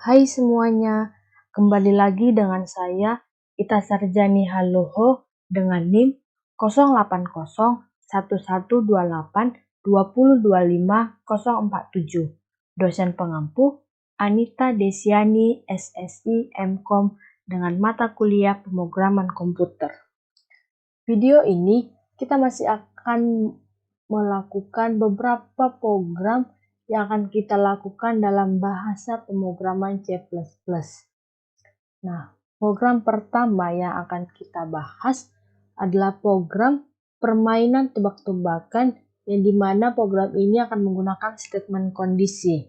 Hai semuanya, kembali lagi dengan saya Ita Sarjani Haloho dengan NIM 08011128202547. Dosen pengampu Anita Desiani SSI MKom dengan mata kuliah pemrograman komputer. Video ini kita masih akan melakukan beberapa program yang akan kita lakukan dalam bahasa pemrograman C++. Nah, program pertama yang akan kita bahas adalah program permainan tebak-tebakan yang dimana program ini akan menggunakan statement kondisi.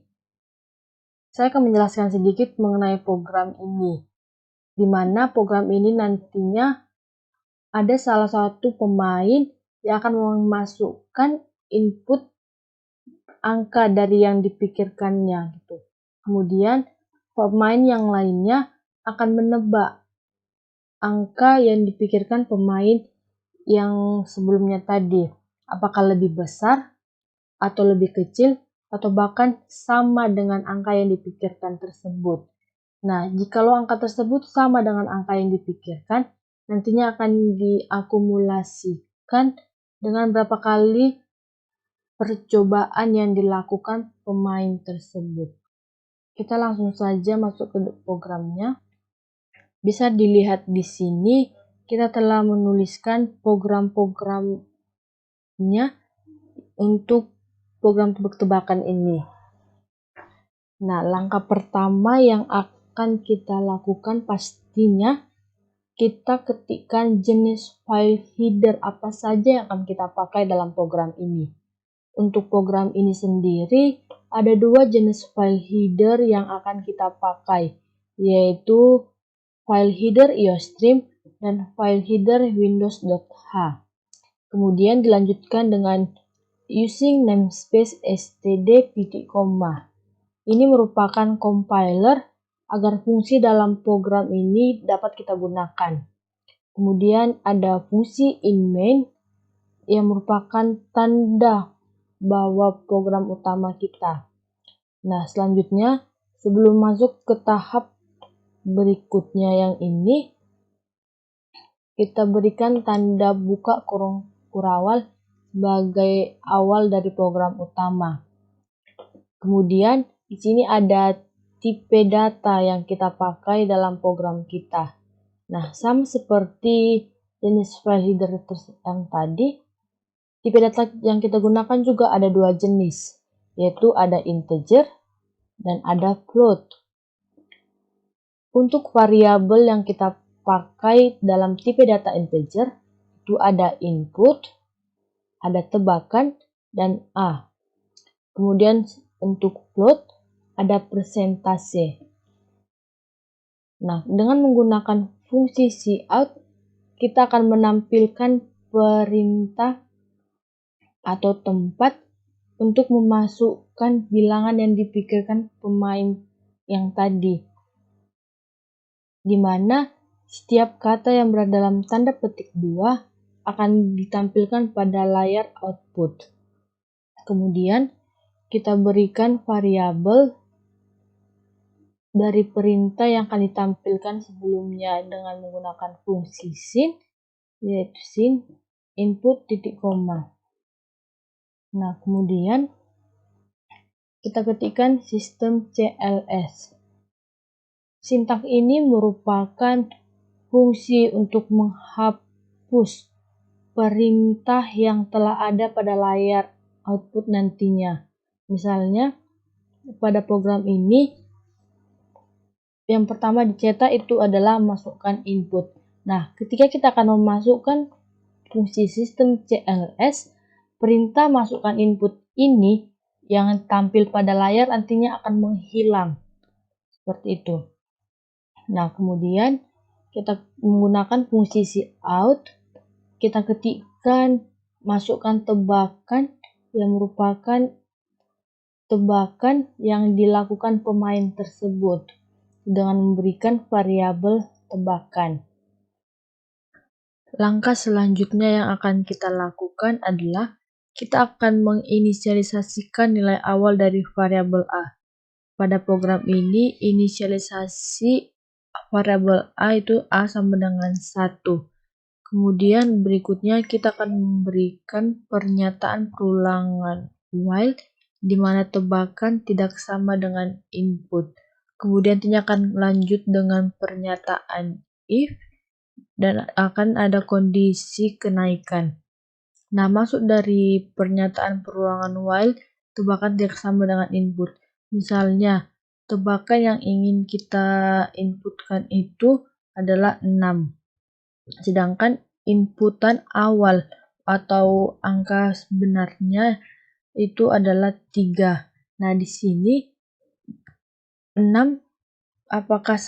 Saya akan menjelaskan sedikit mengenai program ini, di mana program ini nantinya ada salah satu pemain yang akan memasukkan input angka dari yang dipikirkannya gitu. Kemudian pemain yang lainnya akan menebak angka yang dipikirkan pemain yang sebelumnya tadi. Apakah lebih besar atau lebih kecil atau bahkan sama dengan angka yang dipikirkan tersebut. Nah, jikalau angka tersebut sama dengan angka yang dipikirkan, nantinya akan diakumulasikan dengan berapa kali percobaan yang dilakukan pemain tersebut. Kita langsung saja masuk ke programnya. Bisa dilihat di sini, kita telah menuliskan program-programnya untuk program tebak-tebakan ini. Nah, langkah pertama yang akan kita lakukan pastinya kita ketikkan jenis file header apa saja yang akan kita pakai dalam program ini. Untuk program ini sendiri, ada dua jenis file header yang akan kita pakai, yaitu file header IOStream dan file header windows.h. Kemudian dilanjutkan dengan using namespace std titik koma. Ini merupakan compiler agar fungsi dalam program ini dapat kita gunakan. Kemudian ada fungsi inMain yang merupakan tanda bahwa program utama kita. Nah, selanjutnya sebelum masuk ke tahap berikutnya yang ini, kita berikan tanda buka kurung kurawal sebagai awal dari program utama. Kemudian di sini ada tipe data yang kita pakai dalam program kita. Nah, sama seperti jenis file header yang tadi, tipe data yang kita gunakan juga ada dua jenis, yaitu ada integer dan ada float. Untuk variabel yang kita pakai dalam tipe data integer, itu ada input, ada tebakan, dan A. Kemudian untuk float, ada persentase. Nah, dengan menggunakan fungsi cout, kita akan menampilkan perintah atau tempat untuk memasukkan bilangan yang dipikirkan pemain yang tadi, di mana setiap kata yang berada dalam tanda petik 2 akan ditampilkan pada layar output. Kemudian kita berikan variabel dari perintah yang akan ditampilkan sebelumnya dengan menggunakan fungsi sin, yaitu sin input titik koma. Nah, kemudian kita ketikkan sistem CLS. Sintaks ini merupakan fungsi untuk menghapus perintah yang telah ada pada layar output nantinya. Misalnya, pada program ini, yang pertama dicetak itu adalah masukkan input. Nah, ketika kita akan memasukkan fungsi sistem CLS, perintah masukkan input ini yang tampil pada layar nantinya akan menghilang. Seperti itu. Nah, kemudian kita menggunakan fungsi cout, kita ketikkan masukkan tebakan yang merupakan tebakan yang dilakukan pemain tersebut dengan memberikan variabel tebakan. Langkah selanjutnya yang akan kita lakukan adalah kita akan menginisialisasikan nilai awal dari variabel A. pada program ini inisialisasi variabel A itu A sama dengan 1. Kemudian berikutnya kita akan memberikan pernyataan perulangan while di mana tebakan tidak sama dengan input. Kemudian ini akan lanjut dengan pernyataan if dan akan ada kondisi kenaikan. Nah, maksud dari pernyataan perulangan while tebakan tidak sama dengan input. Misalnya, tebakan yang ingin kita inputkan itu adalah 6. Sedangkan inputan awal atau angka sebenarnya itu adalah 3. Nah, di sini 6 apakah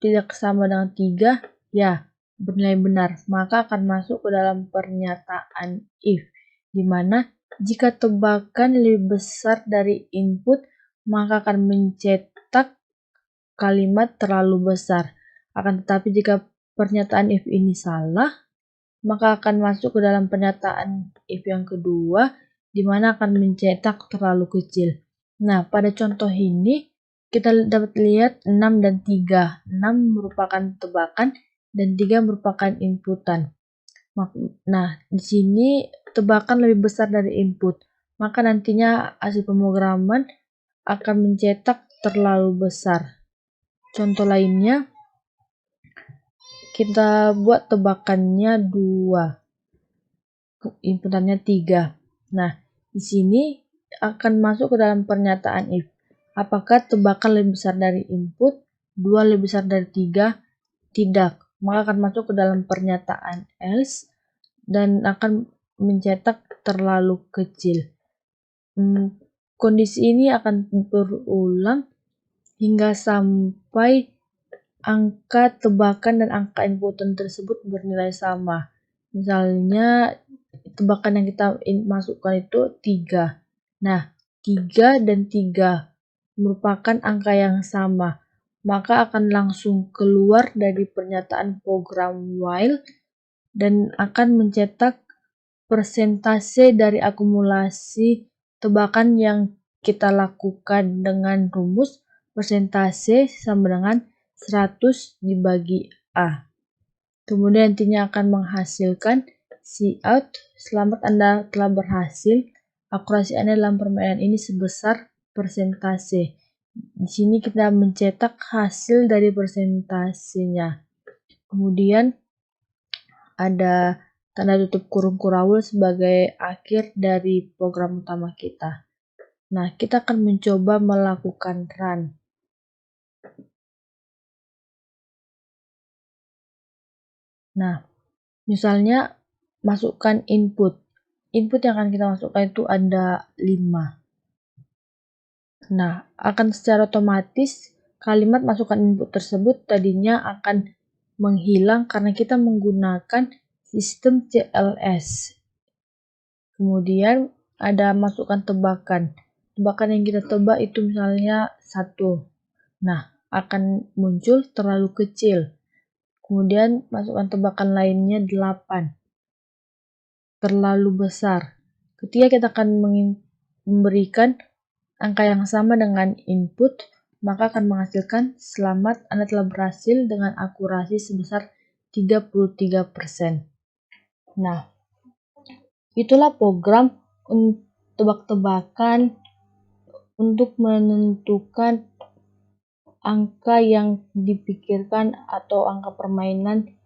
tidak sama dengan 3? Ya, bernilai benar. Maka akan masuk ke dalam pernyataan if, di mana jika tebakan lebih besar dari input, maka akan mencetak kalimat terlalu besar. Akan tetapi jika pernyataan if ini salah, maka akan masuk ke dalam pernyataan if yang kedua, di mana akan mencetak terlalu kecil. Nah, pada contoh ini, kita dapat lihat 6 dan 3. 6 merupakan tebakan dan 3 merupakan inputan. Nah, di sini tebakan lebih besar dari input. Maka nantinya hasil pemrograman akan mencetak terlalu besar. Contoh lainnya, kita buat tebakannya 2, inputannya 3. Nah, di sini akan masuk ke dalam pernyataan if. Apakah tebakan lebih besar dari input? 2 lebih besar dari 3? Tidak. Maka akan masuk ke dalam pernyataan else dan akan mencetak terlalu kecil. Kondisi ini akan berulang hingga sampai angka tebakan dan angka inputan tersebut bernilai sama. Misalnya tebakan yang kita masukkan itu 3. Nah, 3 dan 3 merupakan angka yang sama. Maka akan langsung keluar dari pernyataan program while dan akan mencetak persentase dari akumulasi tebakan yang kita lakukan dengan rumus persentase sama dengan 100 dibagi A. Kemudian nantinya akan menghasilkan Cout, selamat Anda telah berhasil. Akurasi Anda dalam permainan ini sebesar persentase. Di sini kita mencetak hasil dari persentasenya. Kemudian ada tanda tutup kurung kurawal sebagai akhir dari program utama kita. Nah, kita akan mencoba melakukan run. Nah, misalnya masukkan input. Input yang akan kita masukkan itu ada 5. Nah, akan secara otomatis kalimat masukkan input tersebut tadinya akan menghilang karena kita menggunakan sistem CLS. Kemudian ada masukkan tebakan. Tebakan yang kita tebak itu misalnya 1. Nah, akan muncul terlalu kecil. Kemudian masukkan tebakan lainnya 8. Terlalu besar. Ketika kita akan memberikan angka yang sama dengan input, maka akan menghasilkan selamat Anda telah berhasil dengan akurasi sebesar 33%. Nah, itulah program tebak-tebakan untuk menentukan angka yang dipikirkan atau angka permainan